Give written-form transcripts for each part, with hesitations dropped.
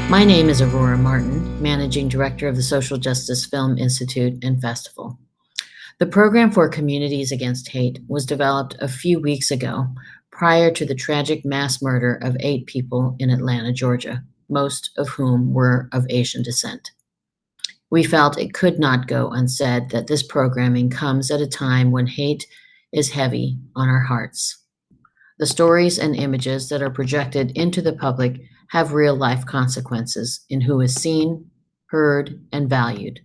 My name is Aurora Martin, Managing Director of the Social Justice Film Institute and Festival. The Program for Communities Against Hate was developed a few weeks ago prior to the tragic mass murder of 8 people in Atlanta, Georgia, most of whom were of Asian descent. We felt it could not go unsaid that this programming comes at a time when hate is heavy on our hearts. The stories and images that are projected into the public have real-life consequences in who is seen, heard, and valued.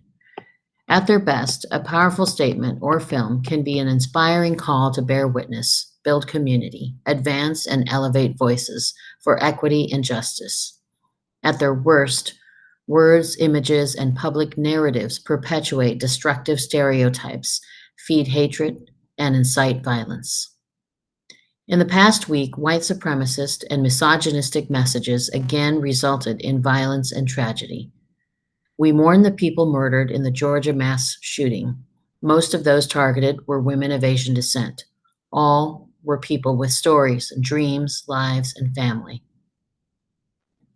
At their best, a powerful statement or film can be an inspiring call to bear witness, build community, advance and elevate voices for equity and justice. At their worst, words, images, and public narratives perpetuate destructive stereotypes, feed hatred, and incite violence. In the past week, white supremacist and misogynistic messages again resulted in violence and tragedy. We mourn the people murdered in the Georgia mass shooting. Most of those targeted were women of Asian descent. All were people with stories, dreams, lives, and family.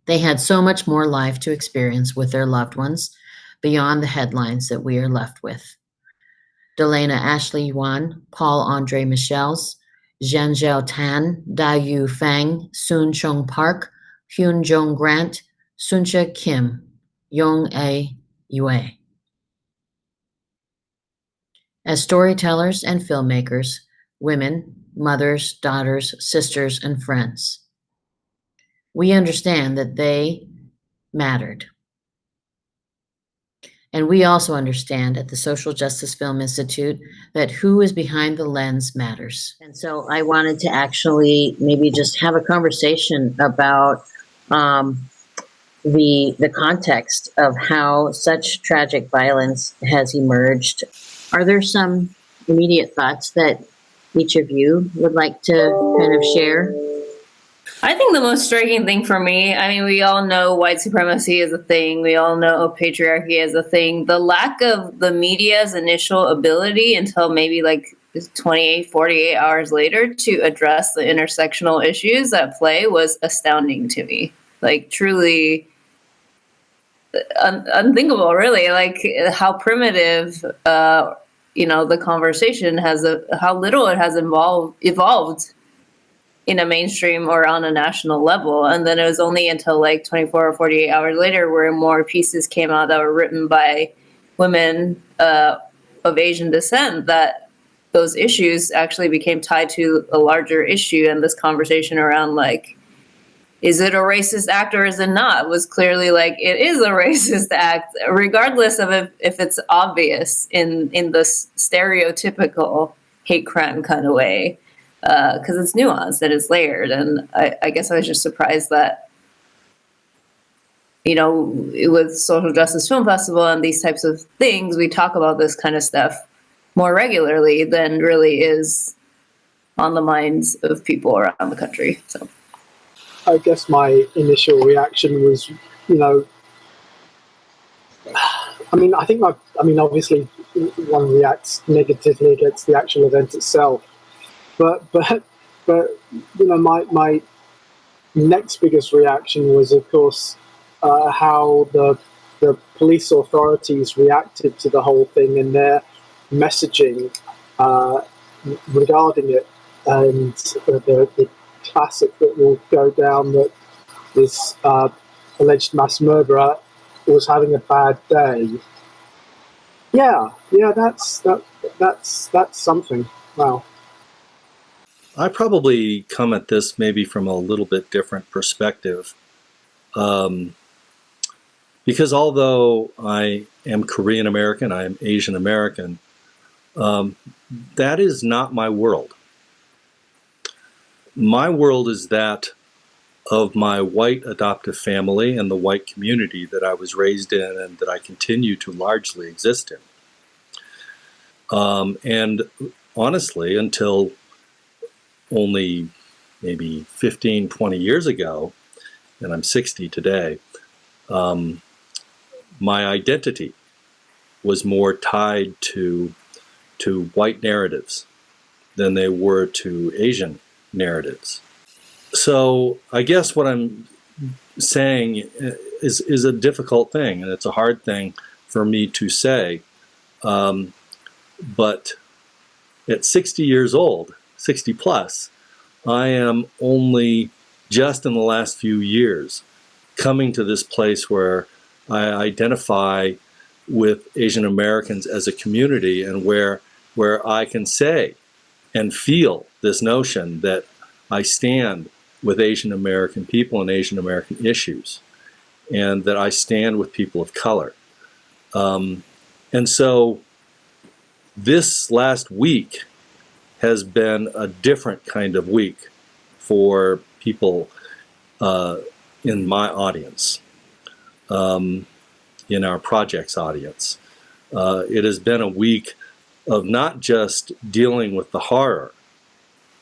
They had so much more life to experience with their loved ones beyond the headlines that we are left with. Delana Ashley Yuan, Paul Andre Michels, Zhenzhou Tan, Dayu Fang, Soon Chung Park, Hyun Jong Grant, Suncha Kim, Yong A. Yue. As storytellers and filmmakers, women, mothers, daughters, sisters, and friends, we understand that they mattered. And we also understand at the Social Justice Film Institute that who is behind the lens matters. And so I wanted to actually maybe just have a conversation about the context of how such tragic violence has emerged. Are there some immediate thoughts that each of you would like to kind of share? I think the most striking thing for me, I mean, we all know white supremacy is a thing. We all know patriarchy is a thing. The lack of the media's initial ability until maybe like 28, 48 hours later to address the intersectional issues at play was astounding to me. Like truly unthinkable, really. Like how primitive, the conversation has, how little it has evolved in a mainstream or on a national level. And then it was only until like 24 or 48 hours later where more pieces came out that were written by women of Asian descent that those issues actually became tied to a larger issue. And this conversation around like, is it a racist act or is it not? Was clearly like, it is a racist act, regardless of if it's obvious in this stereotypical hate crime kind of way. Because it's nuanced and it's layered. And I guess I was just surprised that, with Social Justice Film Festival and these types of things, we talk about this kind of stuff more regularly than really is on the minds of people around the country. So I guess my initial reaction was, obviously one reacts negatively against the actual event itself. But my next biggest reaction was, of course, how the police authorities reacted to the whole thing and their messaging regarding it, and the classic that will go down that this alleged mass murderer was having a bad day. Yeah, that's something. Wow. I probably come at this maybe from a little bit different perspective, because although I am Korean American, I am Asian American, that is not my world. My world is that of my white adoptive family and the white community that I was raised in and that I continue to largely exist in. And honestly, until only maybe 15, 20 years ago, and I'm 60 today, my identity was more tied to white narratives than they were to Asian narratives. So I guess what I'm saying is a difficult thing, and it's a hard thing for me to say. But at 60 years old, 60 plus, I am only just in the last few years coming to this place where I identify with Asian Americans as a community, and where I can say and feel this notion that I stand with Asian American people and Asian American issues, and that I stand with people of color. And so this last week has been a different kind of week for people in my audience, in our project's audience. It has been a week of not just dealing with the horror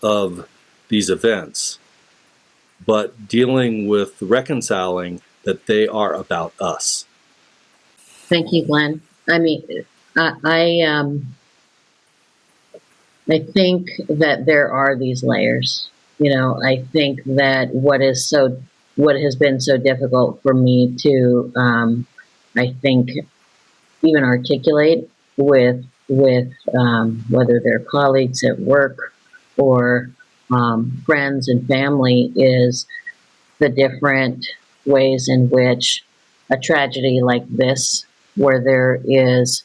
of these events, but dealing with reconciling that they are about us. Thank you, Glenn. I mean, I think that there are these layers. I think that what has been so difficult for me to, I think, even articulate with whether they're colleagues at work or friends and family, is the different ways in which a tragedy like this, where there is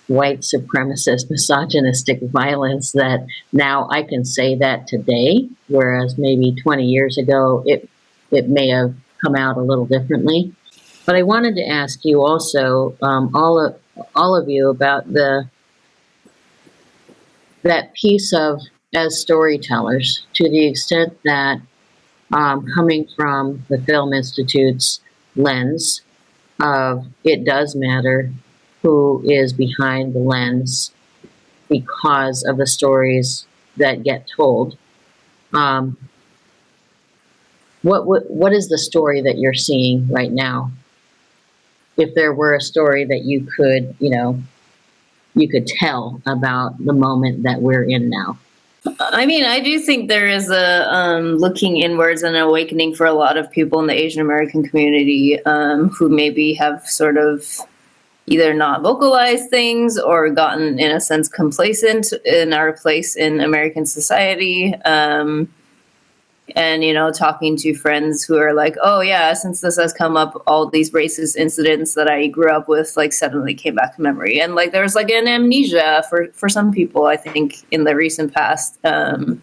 white supremacist, misogynistic violence, that now I can say that today, whereas maybe 20 years ago it may have come out a little differently. But I wanted to ask you also, all of you, about that piece of, as storytellers, to the extent that coming from the Film Institute's lens of it does matter who is behind the lens because of the stories that get told. What is the story that you're seeing right now? If there were a story that you could tell about the moment that we're in now. I mean, I do think there is a looking inwards and awakening for a lot of people in the Asian American community who maybe have sort of either not vocalized things or gotten, in a sense, complacent in our place in American society. And, talking to friends who are like, oh, yeah, since this has come up, all these racist incidents that I grew up with, suddenly came back to memory. And, there was, an amnesia for some people, I think, in the recent past. But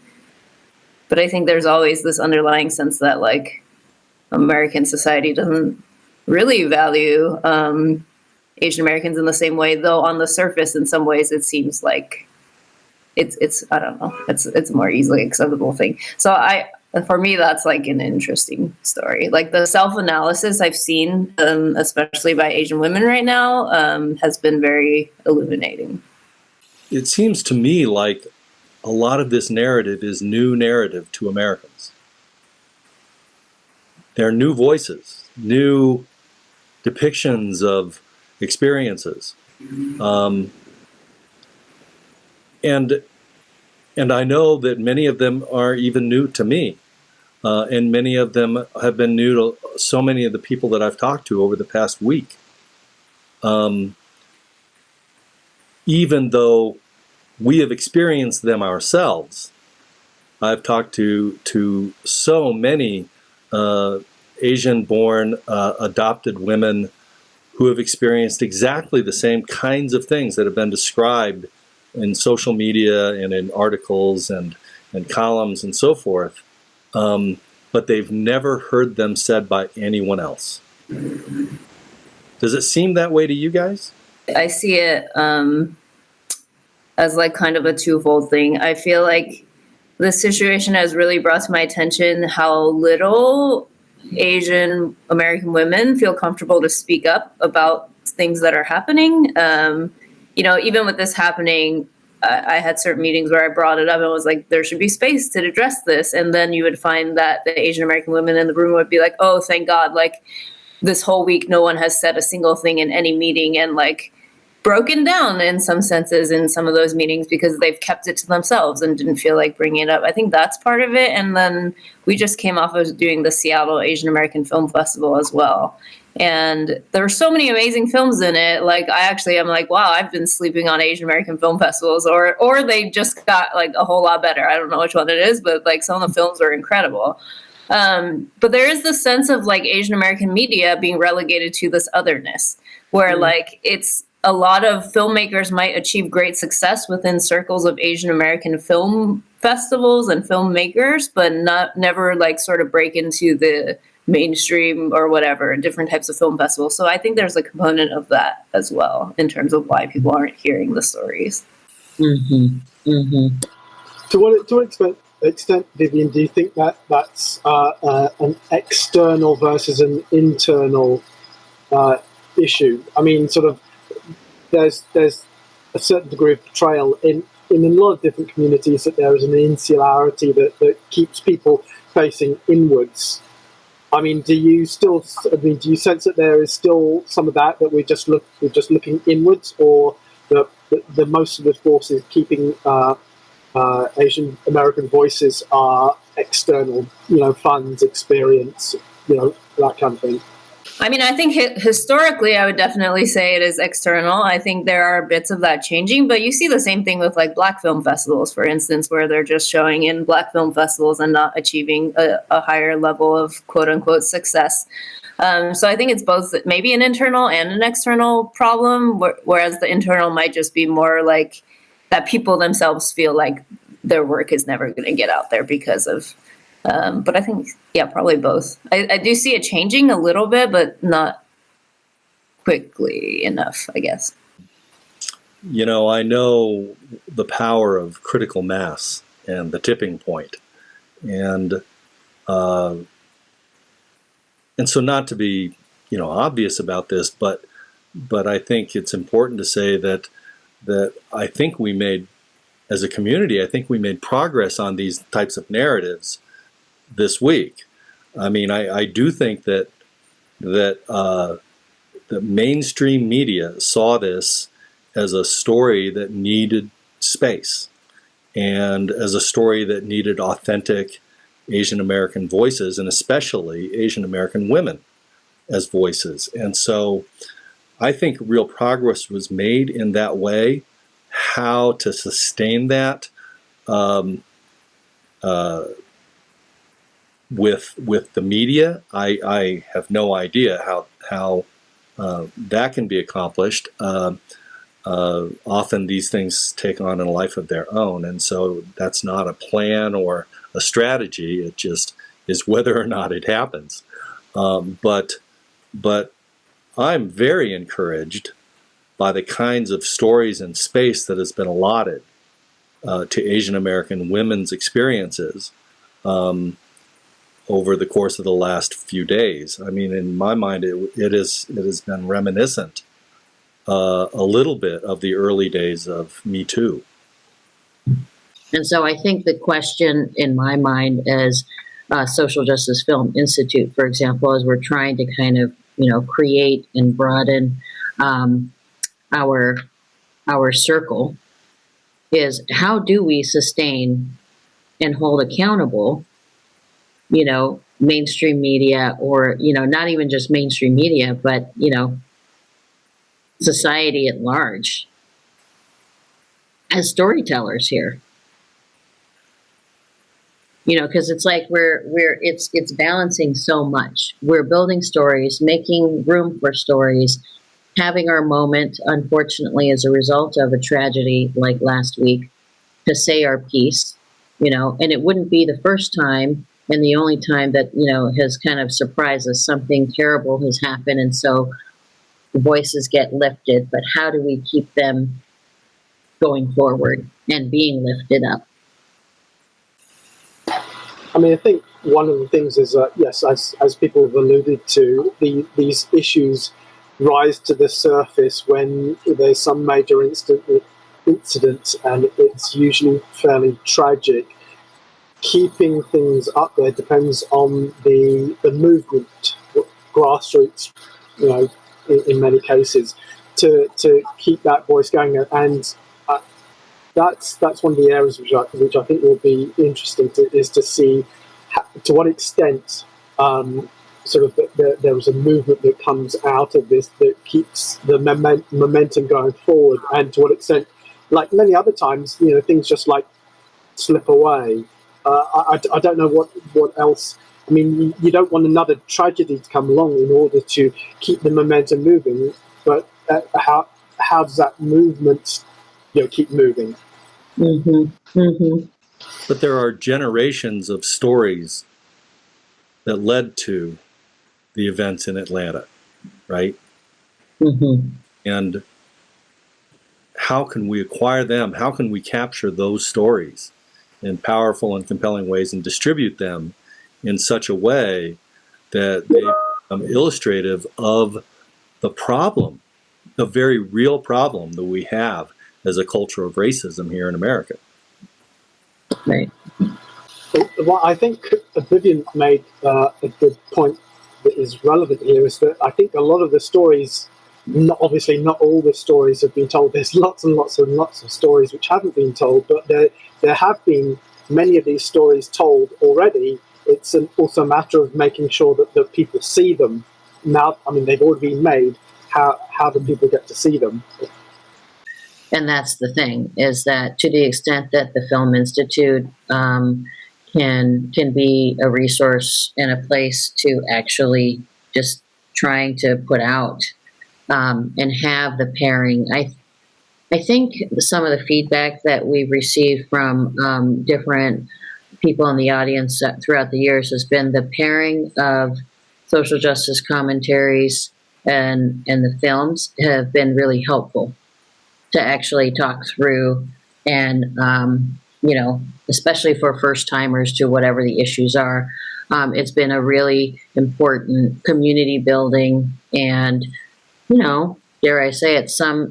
I think there's always this underlying sense that, American society doesn't really value Asian Americans in the same way, though on the surface, in some ways, it seems like it's I don't know, it's a more easily acceptable thing. So for me, that's an interesting story. The self-analysis I've seen, especially by Asian women right now, has been very illuminating. It seems to me like a lot of this narrative is new narrative to Americans. There are new voices, new depictions of experiences. And I know that many of them are even new to me. And many of them have been new to so many of the people that I've talked to over the past week. Even though we have experienced them ourselves, I've talked to so many Asian-born adopted women who have experienced exactly the same kinds of things that have been described in social media and in articles and columns and so forth, but they've never heard them said by anyone else. Does it seem that way to you guys? I see it as kind of a twofold thing. I feel like this situation has really brought to my attention how little Asian American women feel comfortable to speak up about things that are happening. Even with this happening, I had certain meetings where I brought it up and was like, there should be space to address this. And then you would find that the Asian American women in the room would be like, oh, thank God, this whole week, no one has said a single thing in any meeting. And broken down in some senses in some of those meetings because they've kept it to themselves and didn't feel like bringing it up. I think that's part of it. And then we just came off of doing the Seattle Asian American Film Festival as well. And there were so many amazing films in it. Like, I'm like, wow, I've been sleeping on Asian American film festivals, or they just got like a whole lot better. I don't know which one it is, but like some of the films are incredible. But there is this sense of like Asian American media being relegated to this otherness, where like it's a lot of filmmakers might achieve great success within circles of Asian American film festivals and filmmakers, but never like sort of break into the mainstream or whatever, different types of film festivals. So I think there's a component of that as well in terms of why people aren't hearing the stories. Mm-hmm. Mm-hmm. To what extent, Vivian, do you think that that's an external versus an internal issue? I mean, sort of, there's a certain degree of betrayal in a lot of different communities, that there is an insularity that keeps people facing inwards. I mean, do you sense that there is still some of that we're just looking inwards, or the most of the forces keeping Asian American voices are external, funds, experience, that kind of thing? I mean, I think historically, I would definitely say it is external. I think there are bits of that changing, but you see the same thing with like Black film festivals, for instance, where they're just showing in Black film festivals and not achieving a higher level of quote unquote success. So I think it's both maybe an internal and an external problem, whereas the internal might just be more like that people themselves feel like their work is never going to get out there because of. But I think, yeah, probably both. I do see it changing a little bit, but not quickly enough, I guess. I know the power of critical mass and the tipping point. And so not to be, obvious about this, but I think it's important to say that I think we made, as a community, I think we made progress on these types of narratives this week. I mean, I do think that the mainstream media saw this as a story that needed space, and as a story that needed authentic Asian American voices, and especially Asian American women as voices. And so I think real progress was made in that way. How to sustain that with the media, I have no idea how that can be accomplished. Often these things take on a life of their own, and so that's not a plan or a strategy. It just is whether or not it happens. But I'm very encouraged by the kinds of stories and space that has been allotted to Asian American women's experiences over the course of the last few days. I mean, in my mind, it has been reminiscent a little bit of the early days of Me Too. And so I think the question in my mind as Social Justice Film Institute, for example, as we're trying to kind of, create and broaden our circle, is how do we sustain and hold accountable mainstream media, or, not even just mainstream media, but, society at large as storytellers here. Because it's like it's balancing so much. We're building stories, making room for stories, having our moment, unfortunately, as a result of a tragedy like last week, to say our piece, and it wouldn't be the first time and the only time that, has kind of surprised us. Something terrible has happened, and so voices get lifted, but how do we keep them going forward and being lifted up? I mean, I think one of the things is that, yes, as people have alluded to, these issues rise to the surface when there's some major incident, and it's usually fairly tragic. Keeping things up there depends on the movement, grassroots, in many cases. to keep that voice going, and that's one of the areas which I think will be interesting to see to what extent sort of there was a movement that comes out of this that keeps the momentum going forward, and to what extent, like many other times, things just like slip away. I don't know what else. I mean, you don't want another tragedy to come along in order to keep the momentum moving, but how does that movement keep moving? Mm-hmm. Mm-hmm. But there are generations of stories that led to the events in Atlanta, right? Mm-hmm. And how can we acquire them? How can we capture those stories in powerful and compelling ways and distribute them in such a way that they become illustrative of the problem, the very real problem that we have as a culture of racism here in America? Right. Well, I think Vivian made a good point that is relevant here, is that I think a lot of the stories, obviously not all the stories have been told. There's lots and lots and lots of stories which haven't been told, but there have been many of these stories told already. It's also a matter of making sure that people see them. Now, I mean, they've already been made. How do people get to see them? And that's the thing, is that to the extent that the Film Institute can be a resource and a place to actually just trying to put out and have the pairing. I think some of the feedback that we've received from different people in the audience throughout the years has been the pairing of social justice commentaries and the films have been really helpful to actually talk through, and especially for first timers to whatever the issues are. It's been a really important community building, and dare I say it, some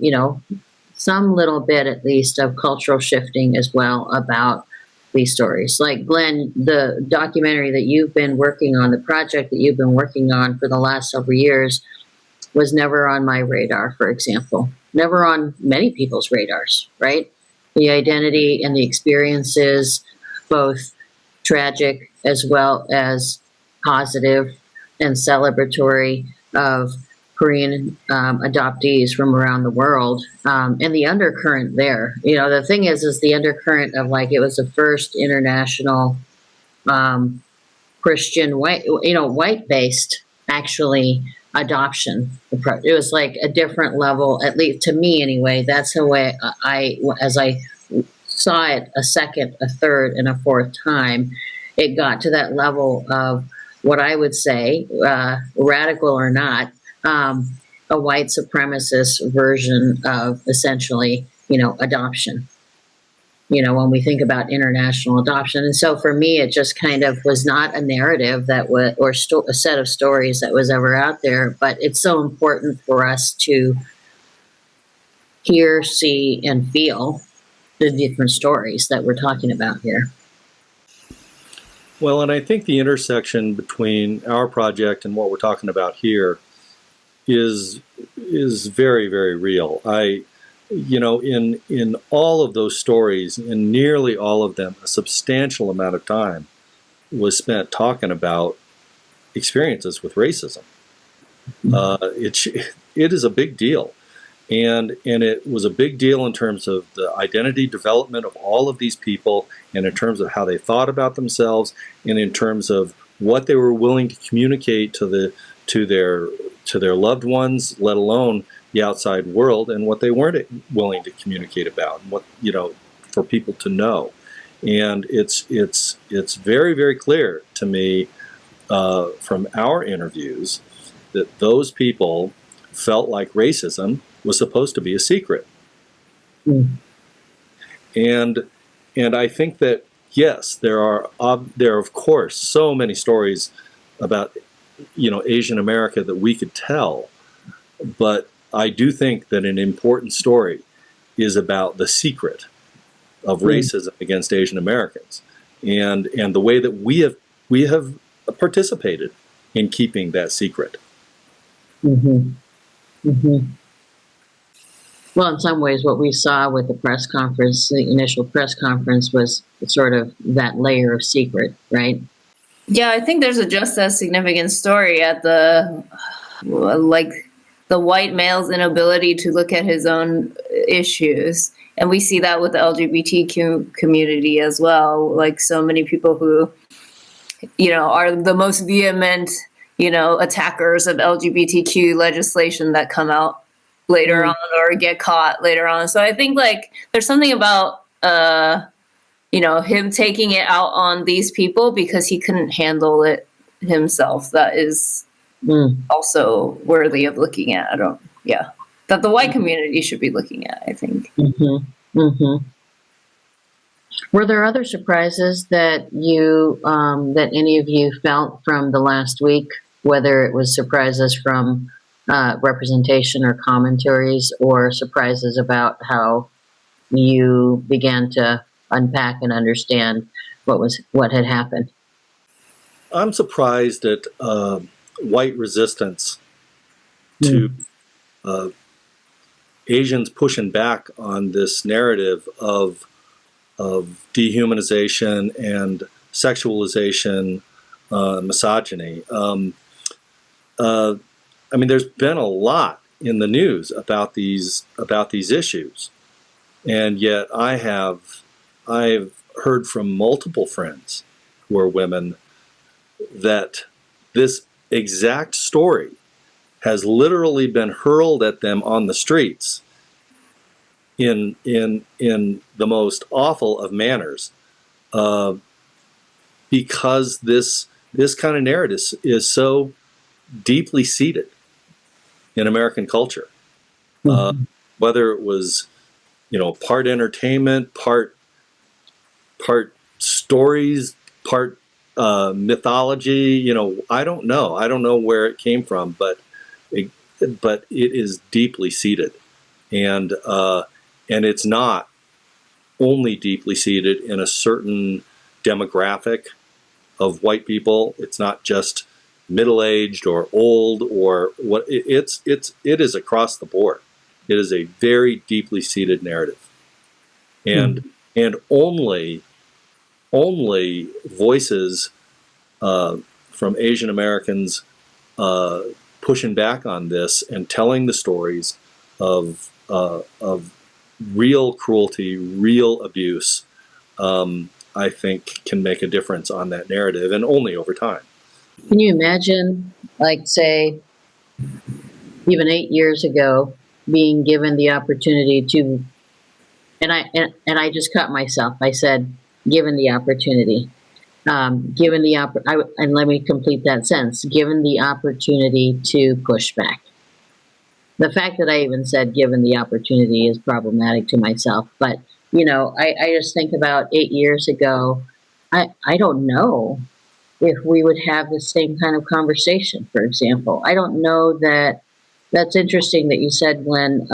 little bit at least of cultural shifting as well about these stories. Like Glenn, the documentary that you've been working on, the project that you've been working on for the last several years, was never on my radar, for example. Never on many people's radars, right? The identity and the experiences, both tragic as well as positive and celebratory, of Korean adoptees from around the world, and the undercurrent there. The thing is the undercurrent of, like, it was the first international Christian white-based actually adoption. It was like a different level, at least to me anyway. That's the way as I saw it a second, a third, and a fourth time, it got to that level of what I would say, radical or not, a white supremacist version of essentially, adoption. When we think about international adoption. And so for me, it just kind of was not a narrative that was, or a set of stories that was ever out there. But it's so important for us to hear, see, and feel the different stories that we're talking about here. Well, and I think the intersection between our project and what we're talking about here is very, very real. In all of those stories, in nearly all of them, a substantial amount of time was spent talking about experiences with racism. It is a big deal. And it was a big deal in terms of the identity development of all of these people, and in terms of how they thought about themselves, and in terms of what they were willing to communicate to their loved ones, let alone the outside world, and what they weren't willing to communicate about, and what, for people to know. And it's very, very clear to me from our interviews that those people felt like racism was supposed to be a secret. Mm. And I think that, yes, there are of course so many stories about Asian America that we could tell, but I do think that an important story is about the secret of racism against Asian Americans, and the way that we have participated in keeping that secret. Mm-hmm. Mm-hmm. Well, in some ways, what we saw with the press conference, the initial press conference, was sort of that layer of secret, right? Yeah, I think there's a just as significant story at the white male's inability to look at his own issues. And we see that with the LGBTQ community as well. Like, so many people who, are the most vehement, attackers of LGBTQ legislation that come out later on or get caught later on. So I think like there's something about, him taking it out on these people because he couldn't handle it himself. That is also worthy of looking at. That the white community should be looking at, I think. Were there other surprises that that any of you felt from the last week, whether it was surprises from representation or commentaries, or surprises about how you began to unpack and understand what had happened? I'm surprised at white resistance to Asians pushing back on this narrative of dehumanization and sexualization, misogyny. I mean, there's been a lot in the news about these issues, and yet I've heard from multiple friends who are women that this exact story has literally been hurled at them on the streets in the most awful of manners, because this kind of narrative is so deeply seated in American culture. Whether it was, part entertainment, part stories, part mythology, I don't know where it came from, but it is deeply seated, and it's not only deeply seated in a certain demographic of white people. It's not just middle-aged or old or what. It is across the board. It is a very deeply seated narrative, and only voices from Asian Americans pushing back on this and telling the stories of real cruelty, real abuse, I think can make a difference on that narrative, and only over time. Can you imagine, like, say, even 8 years ago, being given the opportunity to, and I just caught myself. I said, given the opportunity, and let me complete that sentence. Given the opportunity to push back. The fact that I even said given the opportunity is problematic to myself. But, I just think about 8 years ago, I don't know if we would have the same kind of conversation, for example. I don't know that's interesting that you said when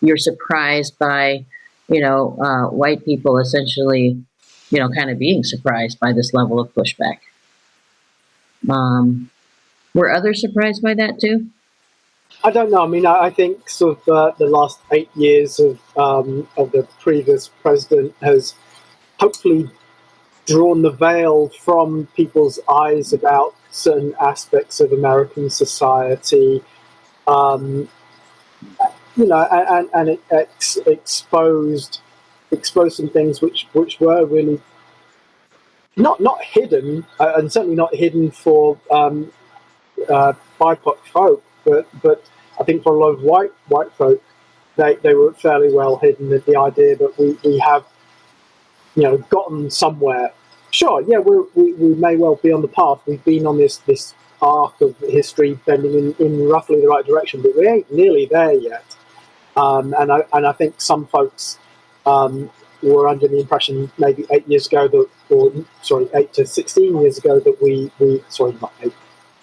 you're surprised by, white people essentially, kind of being surprised by this level of pushback. Were others surprised by that too? I don't know. I mean, I think sort of the last 8 years of the previous president has hopefully drawn the veil from people's eyes about certain aspects of American society, and it exposed some things which were really not hidden, and certainly not hidden for BIPOC folk, but I think for a lot of white folk, they were fairly well hidden. The idea that we have gotten somewhere. Sure, yeah, we may well be on the path. We've been on this arc of history bending in roughly the right direction, but we ain't nearly there yet. And I think some folks were under the impression maybe 8 years ago 8 to 16 years ago that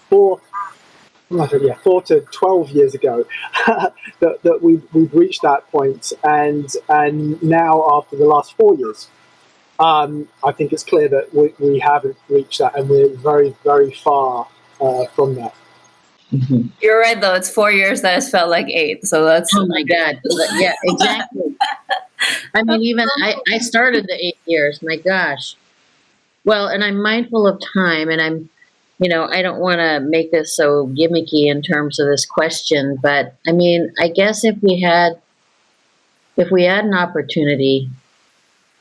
4 to 12 years ago that we've reached that point, and now after the last 4 years, I think it's clear that we haven't reached that, and we're very, very far from that. Mhm. You're right, though. It's 4 years that has felt like 8. So that's. Oh my God. Yeah, exactly. I mean, even I started the 8 years. My gosh. Well, and I'm mindful of time, and I don't want to make this so gimmicky in terms of this question, but I mean, I guess if we had an opportunity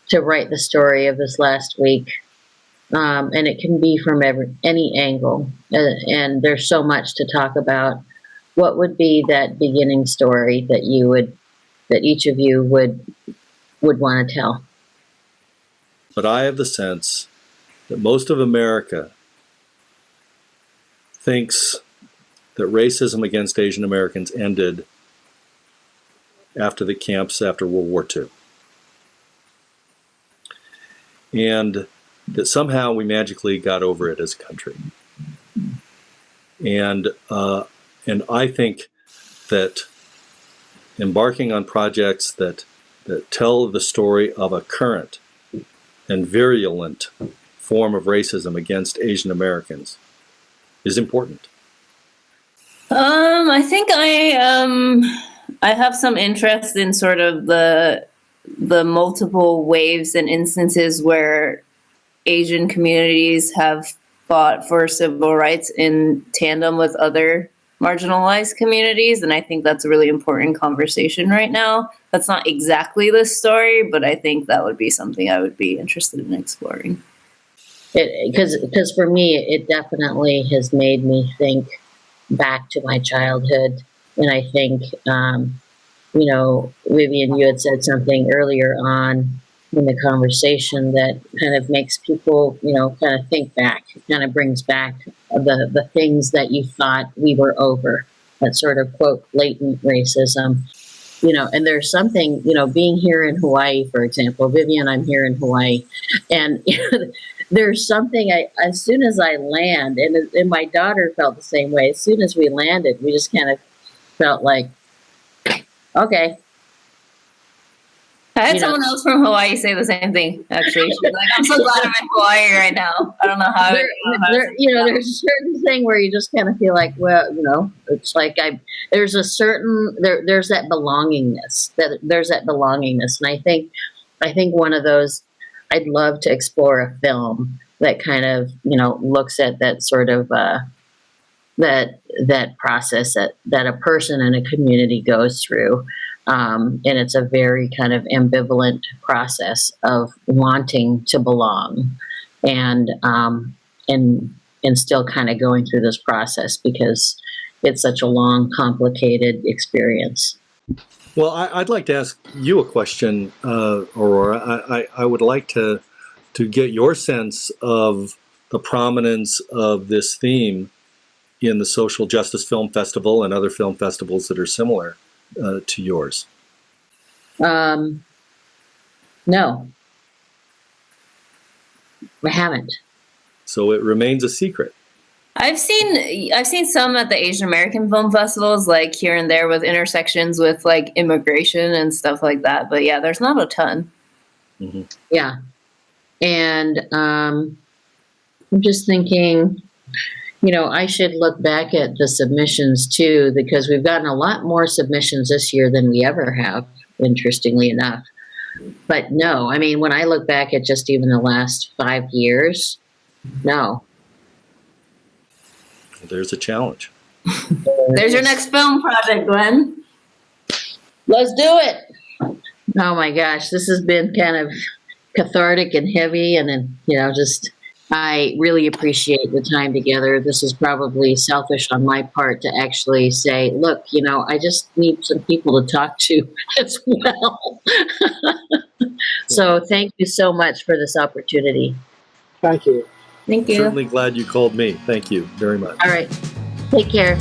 to write the story of this last week, and it can be from any angle, and there's so much to talk about, what would be that beginning story that each of you would want to tell? But I have the sense that most of America thinks that racism against Asian Americans ended after the camps after World War II. And that somehow we magically got over it as a country. And I think that embarking on projects that tell the story of a current and virulent form of racism against Asian Americans is important. I think I have some interest in sort of the multiple waves and instances where Asian communities have fought for civil rights in tandem with other marginalized communities, and I think that's a really important conversation right now. That's not exactly this story, but I think that would be something I would be interested in exploring. Because for me, it definitely has made me think back to my childhood, and I think, Vivian, you had said something earlier on in the conversation that kind of makes people, kind of think back, kind of brings back the things that you thought we were over, that sort of, quote, latent racism. And there's something, being here in Hawaii, for example, Vivian, I'm here in Hawaii, and there's something, as soon as I land, and my daughter felt the same way, as soon as we landed, we just kind of felt like, okay. I had someone else from Hawaii say the same thing, actually. She's like, I'm so glad I'm in Hawaii right now. I don't know how. There's a certain thing where you just kind of feel like, well, it's like there's a certain, there's that belongingness, and I think one of those, I'd love to explore a film that kind of, looks at that sort of, that process that a person in a community goes through. And it's a very kind of ambivalent process of wanting to belong and still kind of going through this process because it's such a long, complicated experience. Well, I'd like to ask you a question, Aurora. I would like to get your sense of the prominence of this theme in the Social Justice Film Festival and other film festivals that are similar to yours. No, I haven't. So it remains a secret. I've seen some at the Asian American film festivals, like here and there, with intersections with like immigration and stuff like that. But yeah, there's not a ton. Mm-hmm. Yeah, and I'm just thinking, I should look back at the submissions too, because we've gotten a lot more submissions this year than we ever have, interestingly enough. But no, I mean, when I look back at just even the last 5 years, no. There's a challenge. There's your next film project, Glenn. Let's do it. Oh my gosh, this has been kind of cathartic and heavy, and then, I really appreciate the time together. This is probably selfish on my part to actually say, look, I just need some people to talk to as well. So thank you so much for this opportunity. Thank you. Thank you. Certainly glad you called me. Thank you very much. All right. Take care.